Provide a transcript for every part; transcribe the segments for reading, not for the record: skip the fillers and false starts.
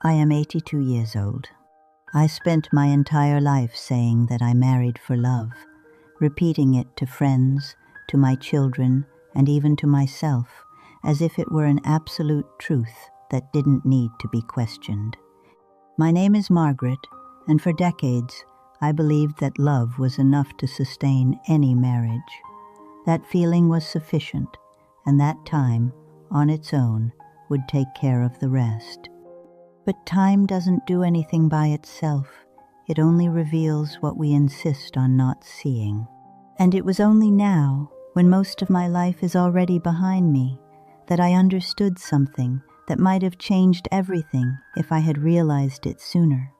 I am 82 years old. I spent my entire life saying that I married for love, repeating it to friends, to my children, and even to myself, as if it were an absolute truth that didn't need to be questioned. My name is Margaret, and for decades I believed that love was enough to sustain any marriage. That feeling was sufficient, and that time, on its own, would take care of the rest. But time doesn't do anything by itself. It only reveals what we insist on not seeing. And it was only now, when most of my life is already behind me, that I understood something that might have changed everything if I had realized it sooner.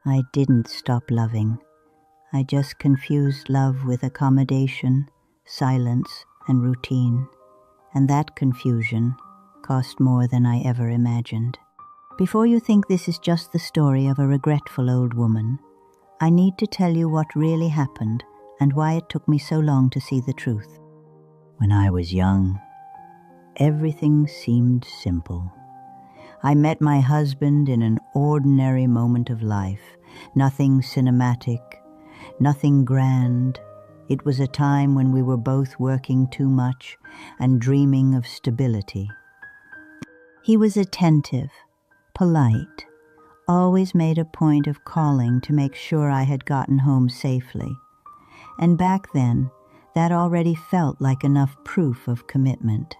I didn't stop loving. I just confused love with accommodation, silence, and routine. And that confusion cost more than I ever imagined. Before you think this is just the story of a regretful old woman, I need to tell you what really happened and why it took me so long to see the truth. When I was young, everything seemed simple. I met my husband in an ordinary moment of life, nothing cinematic, nothing grand. It was a time when we were both working too much and dreaming of stability. He was attentive, polite, always made a point of calling to make sure I had gotten home safely. And back then, that already felt like enough proof of commitment.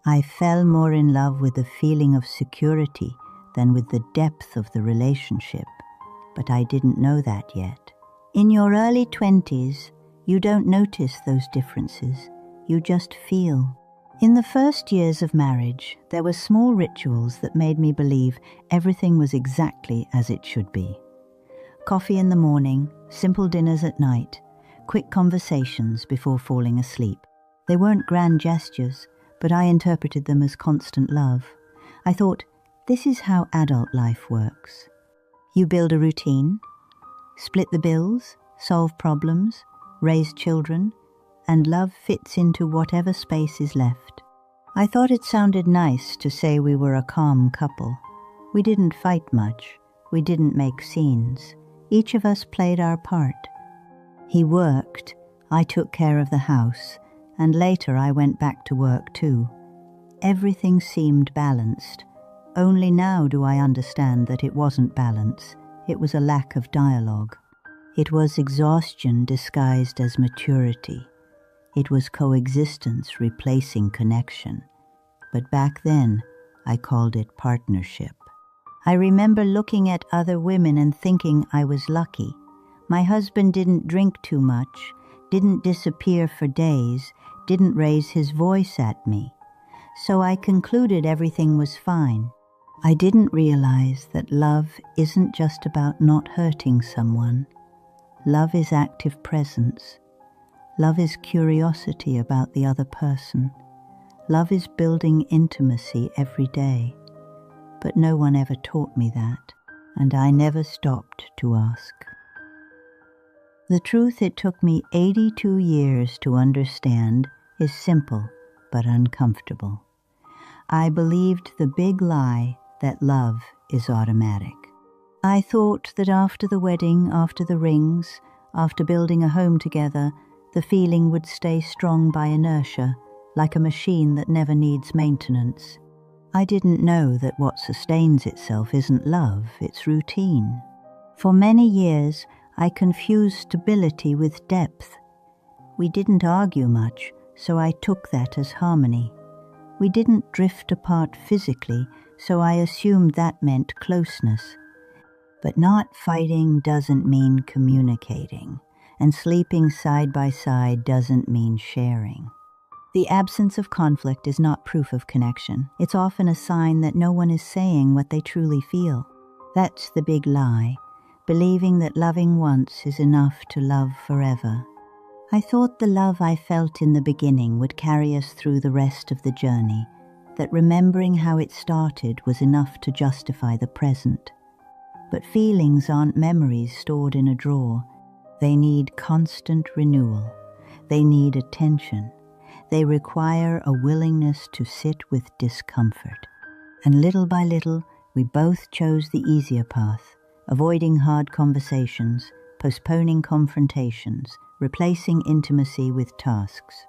I fell more in love with the feeling of security than with the depth of the relationship, but I didn't know that yet. In your early 20s, you don't notice those differences. You just feel. In the first years of marriage, there were small rituals that made me believe everything was exactly as it should be. Coffee in the morning, simple dinners at night, quick conversations before falling asleep. They weren't grand gestures, but I interpreted them as constant love. I thought, this is how adult life works. You build a routine, split the bills, solve problems, raise children, and love fits into whatever space is left. I thought it sounded nice to say we were a calm couple. We didn't fight much. We didn't make scenes. Each of us played our part. He worked, I took care of the house, and later I went back to work too. Everything seemed balanced. Only now do I understand that it wasn't balance. It was a lack of dialogue. It was exhaustion disguised as maturity. It was coexistence replacing connection. But back then, I called it partnership. I remember looking at other women and thinking I was lucky. My husband didn't drink too much, didn't disappear for days, didn't raise his voice at me. So I concluded everything was fine. I didn't realize that love isn't just about not hurting someone. Love is active presence. Love is curiosity about the other person. Love is building intimacy every day. But no one ever taught me that, and I never stopped to ask. The truth it took me 82 years to understand is simple but uncomfortable. I believed the big lie that love is automatic. I thought that after the wedding, after the rings, after building a home together, the feeling would stay strong by inertia, like a machine that never needs maintenance. I didn't know that what sustains itself isn't love, it's routine. For many years, I confused stability with depth. We didn't argue much, so I took that as harmony. We didn't drift apart physically, so I assumed that meant closeness. But not fighting doesn't mean communicating. And sleeping side by side doesn't mean sharing. The absence of conflict is not proof of connection. It's often a sign that no one is saying what they truly feel. That's the big lie, believing that loving once is enough to love forever. I thought the love I felt in the beginning would carry us through the rest of the journey, that remembering how it started was enough to justify the present. But feelings aren't memories stored in a drawer. They need constant renewal. They need attention. They require a willingness to sit with discomfort. And little by little, We both chose the easier path, avoiding hard conversations, postponing confrontations, replacing intimacy with tasks.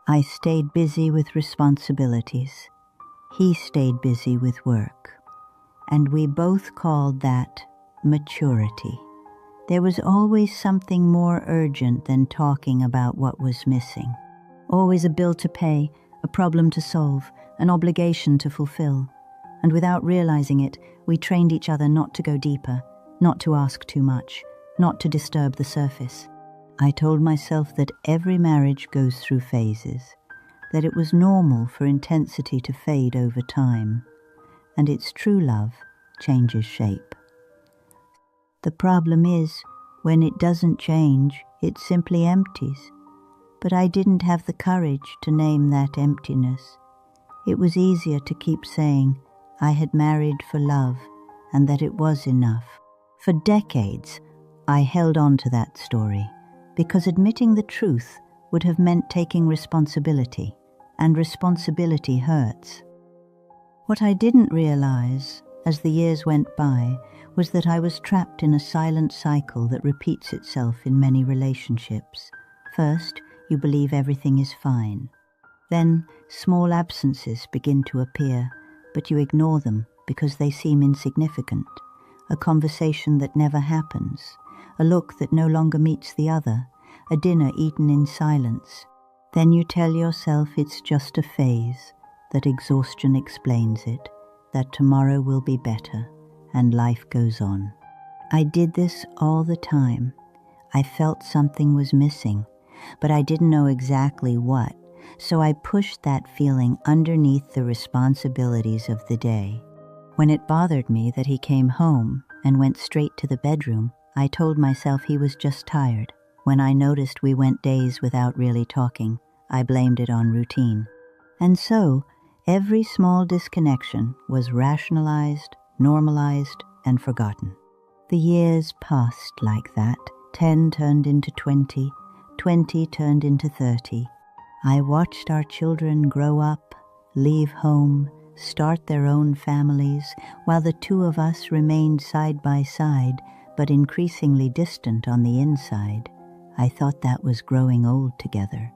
I stayed busy with responsibilities. He stayed busy with work. And we both called that maturity. There was always something more urgent than talking about what was missing. Always a bill to pay, a problem to solve, an obligation to fulfill. And without realizing it, we trained each other not to go deeper, not to ask too much, not to disturb the surface. I told myself that every marriage goes through phases, that it was normal for intensity to fade over time, and its true love changes shape. The problem is, when it doesn't change, it simply empties. But I didn't have the courage to name that emptiness. It was easier to keep saying I had married for love and that it was enough. For decades, I held on to that story because admitting the truth would have meant taking responsibility, and responsibility hurts. What I didn't realize as the years went by was that I was trapped in a silent cycle that repeats itself in many relationships. First, you believe everything is fine. Then, small absences begin to appear, but you ignore them because they seem insignificant. A conversation that never happens, a look that no longer meets the other, a dinner eaten in silence. Then you tell yourself it's just a phase, that exhaustion explains it, that tomorrow will be better, and life goes on. I did this all the time. I felt something was missing, but I didn't know exactly what, so I pushed that feeling underneath the responsibilities of the day. When it bothered me that he came home and went straight to the bedroom, I told myself he was just tired. When I noticed we went days without really talking, I blamed it on routine. And so, every small disconnection was rationalized, normalized, and forgotten. The years passed like that. 10 turned into 20, 20 turned into 30. I watched our children grow up, leave home, start their own families, while the two of us remained side by side, but increasingly distant on the inside. I thought that was growing old together.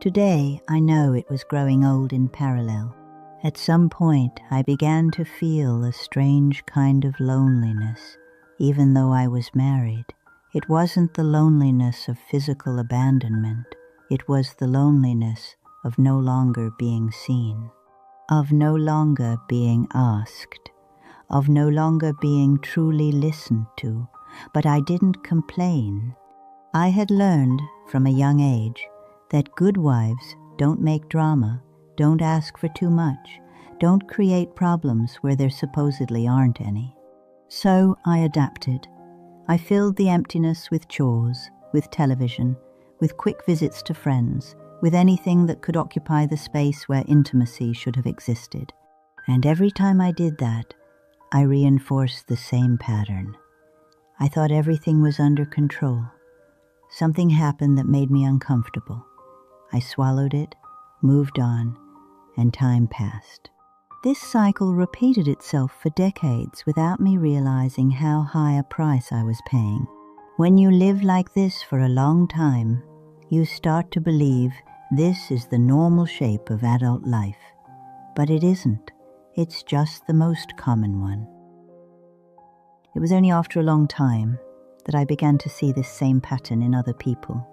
Today, I know it was growing old in parallel. At some point, I began to feel a strange kind of loneliness, even though I was married. It wasn't the loneliness of physical abandonment. It was the loneliness of no longer being seen, of no longer being asked, of no longer being truly listened to. But I didn't complain. I had learned from a young age that good wives don't make drama, don't ask for too much, don't create problems where there supposedly aren't any. So I adapted. I filled the emptiness with chores, with television, with quick visits to friends, with anything that could occupy the space where intimacy should have existed. And every time I did that, I reinforced the same pattern. I thought everything was under control. Something happened that made me uncomfortable. I swallowed it, moved on, and time passed. This cycle repeated itself for decades without me realizing how high a price I was paying. When you live like this for a long time, you start to believe this is the normal shape of adult life. But it isn't. It's just the most common one. It was only after a long time that I began to see this same pattern in other people.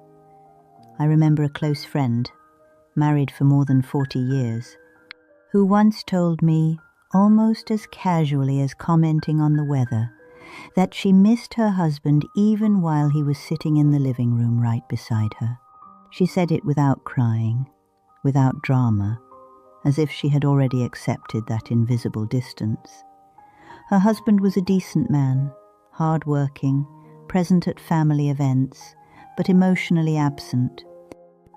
I remember a close friend, married for more than 40 years, who once told me, almost as casually as commenting on the weather, that she missed her husband even while he was sitting in the living room right beside her. She said it without crying, without drama, as if she had already accepted that invisible distance. Her husband was a decent man, hard-working, present at family events, but emotionally absent.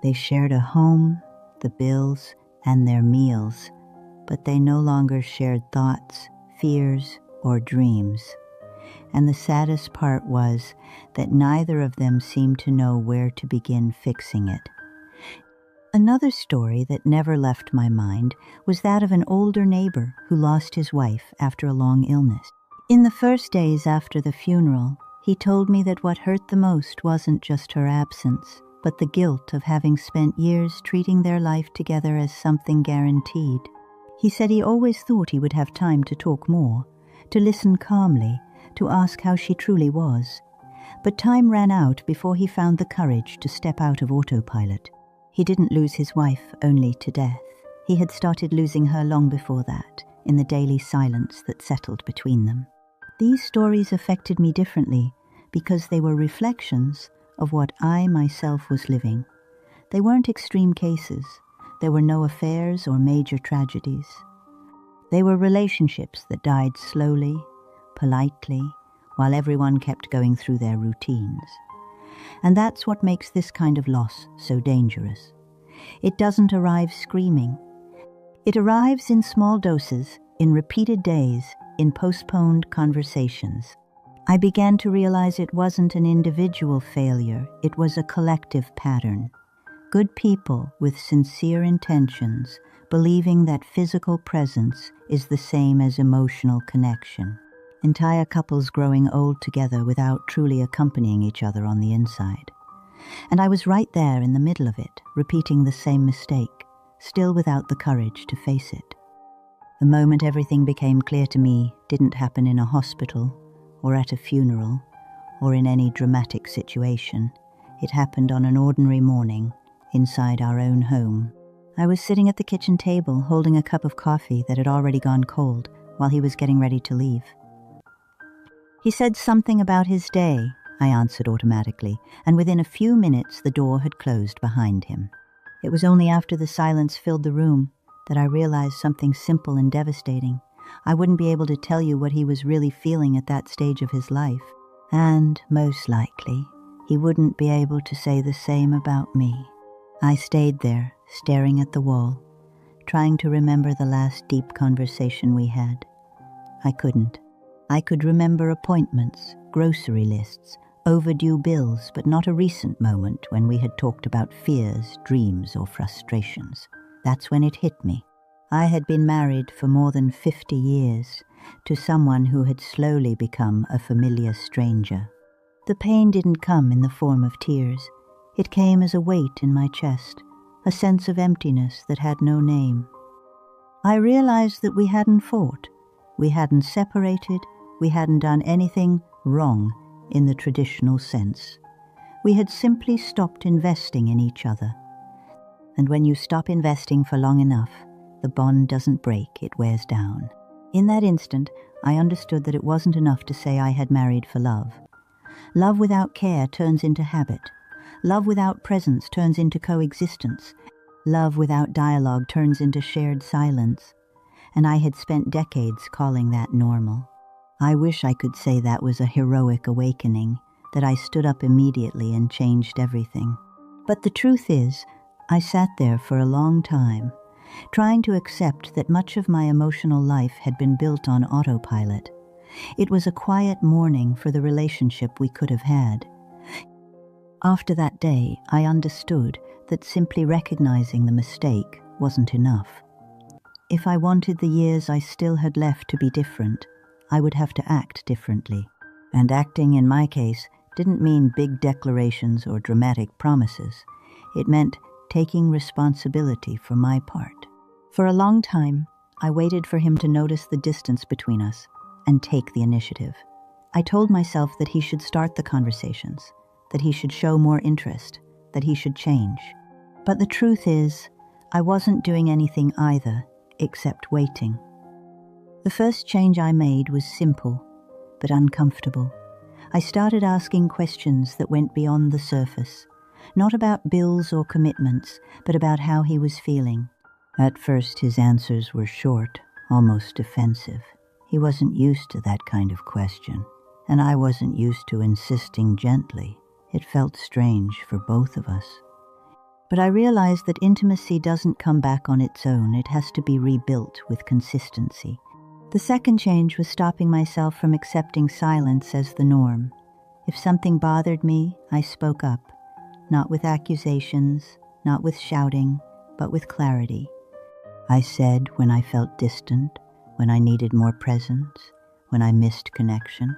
They shared a home, the bills, and their meals, but they no longer shared thoughts, fears, or dreams. And the saddest part was that neither of them seemed to know where to begin fixing it. Another story that never left my mind was that of an older neighbor who lost his wife after a long illness. In the first days after the funeral, he told me that what hurt the most wasn't just her absence, but the guilt of having spent years treating their life together as something guaranteed. He said he always thought he would have time to talk more, to listen calmly, to ask how she truly was. But time ran out before he found the courage to step out of autopilot. He didn't lose his wife only to death. He had started losing her long before that, in the daily silence that settled between them. These stories affected me differently because they were reflections of what I myself was living. They weren't extreme cases. There were no affairs or major tragedies. They were relationships that died slowly, politely, while everyone kept going through their routines. And that's what makes this kind of loss so dangerous. It doesn't arrive screaming. It arrives in small doses, in repeated days, in postponed conversations. I began to realize it wasn't an individual failure, it was a collective pattern. Good people with sincere intentions, believing that physical presence is the same as emotional connection. Entire couples growing old together without truly accompanying each other on the inside. And I was right there in the middle of it, repeating the same mistake, still without the courage to face it. The moment everything became clear to me didn't happen in a hospital, or at a funeral, or in any dramatic situation. It happened on an ordinary morning, inside our own home. I was sitting at the kitchen table, holding a cup of coffee that had already gone cold, while he was getting ready to leave. He said something about his day, I answered automatically, and within a few minutes the door had closed behind him. It was only after the silence filled the room that I realized something simple and devastating. I wouldn't be able to tell you what he was really feeling at that stage of his life, and, most likely, he wouldn't be able to say the same about me. I stayed there, staring at the wall, trying to remember the last deep conversation we had. I couldn't. I could remember appointments, grocery lists, overdue bills, but not a recent moment when we had talked about fears, dreams, or frustrations. That's when it hit me. I had been married for more than 50 years to someone who had slowly become a familiar stranger. The pain didn't come in the form of tears. It came as a weight in my chest, a sense of emptiness that had no name. I realized that we hadn't fought, we hadn't separated, we hadn't done anything wrong in the traditional sense. We had simply stopped investing in each other. And when you stop investing for long enough, the bond doesn't break, it wears down. In that instant, I understood that it wasn't enough to say I had married for love. Love without care turns into habit. Love without presence turns into coexistence. Love without dialogue turns into shared silence. And I had spent decades calling that normal. I wish I could say that was a heroic awakening, that I stood up immediately and changed everything. But the truth is, I sat there for a long time, trying to accept that much of my emotional life had been built on autopilot. It was a quiet mourning for the relationship we could have had. After that day, I understood that simply recognizing the mistake wasn't enough. If I wanted the years I still had left to be different, I would have to act differently. And acting, in my case, didn't mean big declarations or dramatic promises. It meant taking responsibility for my part. For a long time, I waited for him to notice the distance between us and take the initiative. I told myself that he should start the conversations, that he should show more interest, that he should change. But the truth is, I wasn't doing anything either, except waiting. The first change I made was simple, but uncomfortable. I started asking questions that went beyond the surface, not about bills or commitments, but about how he was feeling. At first, his answers were short, almost defensive. He wasn't used to that kind of question, and I wasn't used to insisting gently. It felt strange for both of us. But I realized that intimacy doesn't come back on its own. It has to be rebuilt with consistency. The second change was stopping myself from accepting silence as the norm. If something bothered me, I spoke up, not with accusations, not with shouting, but with clarity. I said when I felt distant, when I needed more presence, when I missed connection.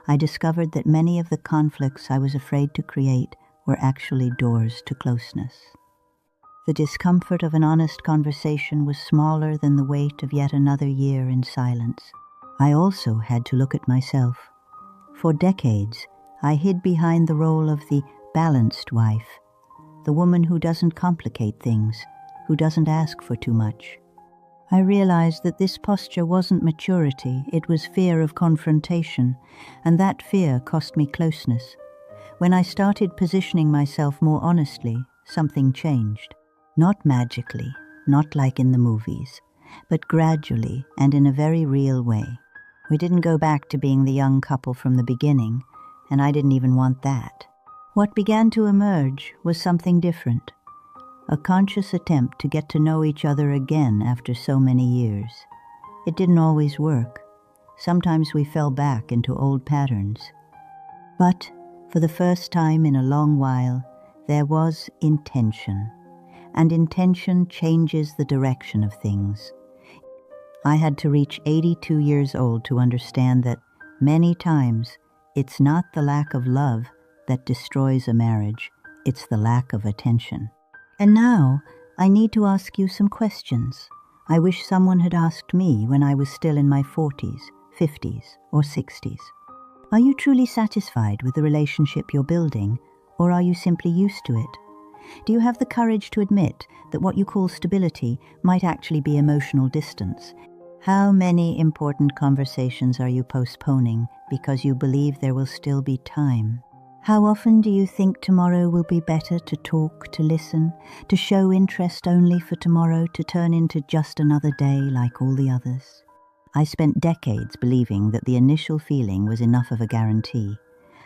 I discovered that many of the conflicts I was afraid to create were actually doors to closeness. The discomfort of an honest conversation was smaller than the weight of yet another year in silence. I also had to look at myself. For decades, I hid behind the role of the balanced wife, the woman who doesn't complicate things, who doesn't ask for too much. I realized that this posture wasn't maturity, it was fear of confrontation, and that fear cost me closeness. When I started positioning myself more honestly, something changed. Not magically, not like in the movies, but gradually and in a very real way. We didn't go back to being the young couple from the beginning, and I didn't even want that. What began to emerge was something different. A conscious attempt to get to know each other again after so many years. It didn't always work. Sometimes we fell back into old patterns. But for the first time in a long while, there was intention. And intention changes the direction of things. I had to reach 82 years old to understand that many times it's not the lack of love that destroys a marriage, it's the lack of attention. And now, I need to ask you some questions I wish someone had asked me when I was still in my 40s, 50s, or 60s. Are you truly satisfied with the relationship you're building, or are you simply used to it? Do you have the courage to admit that what you call stability might actually be emotional distance? How many important conversations are you postponing because you believe there will still be time? How often do you think tomorrow will be better to talk, to listen, to show interest only for tomorrow to turn into just another day like all the others? I spent decades believing that the initial feeling was enough of a guarantee,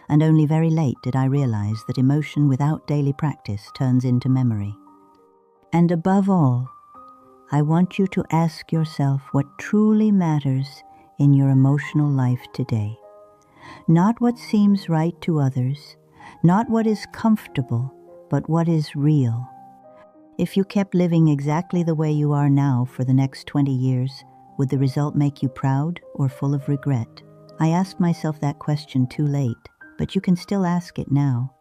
and only very late did I realize that emotion without daily practice turns into memory. And above all, I want you to ask yourself what truly matters in your emotional life today. Not what seems right to others, not what is comfortable, but what is real. If you kept living exactly the way you are now for the next 20 years, would the result make you proud or full of regret? I asked myself that question too late, but you can still ask it now.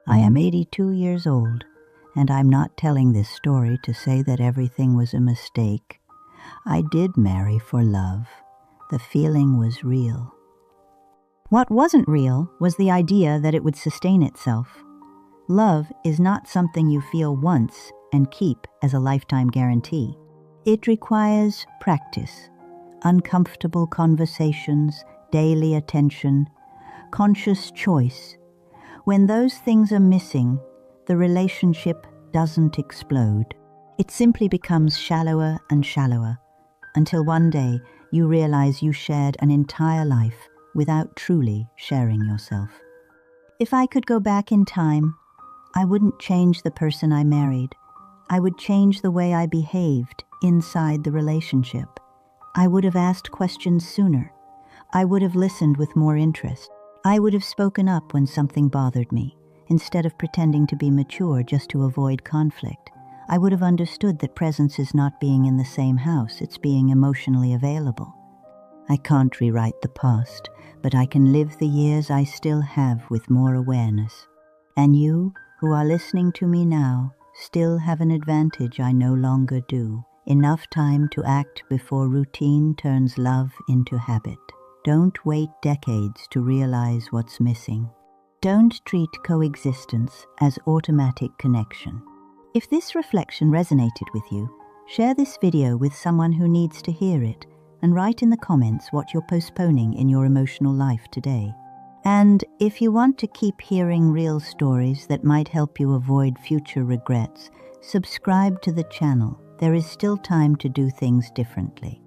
I am 82 years old, and I'm not telling this story to say that everything was a mistake. I did marry for love. The feeling was real. What wasn't real was the idea that it would sustain itself. Love is not something you feel once and keep as a lifetime guarantee. It requires practice, uncomfortable conversations, daily attention, conscious choice. When those things are missing, the relationship doesn't explode. It simply becomes shallower and shallower, until one day you realize you shared an entire life without truly sharing yourself. If I could go back in time, I wouldn't change the person I married. I would change the way I behaved inside the relationship. I would have asked questions sooner. I would have listened with more interest. I would have spoken up when something bothered me, instead of pretending to be mature just to avoid conflict. I would have understood that presence is not being in the same house, it's being emotionally available. I can't rewrite the past, but I can live the years I still have with more awareness. And you, who are listening to me now, still have an advantage I no longer do. Enough time to act before routine turns love into habit. Don't wait decades to realize what's missing. Don't treat coexistence as automatic connection. If this reflection resonated with you, share this video with someone who needs to hear it, and write in the comments what you're postponing in your emotional life today. And if you want to keep hearing real stories that might help you avoid future regrets, subscribe to the channel. There is still time to do things differently.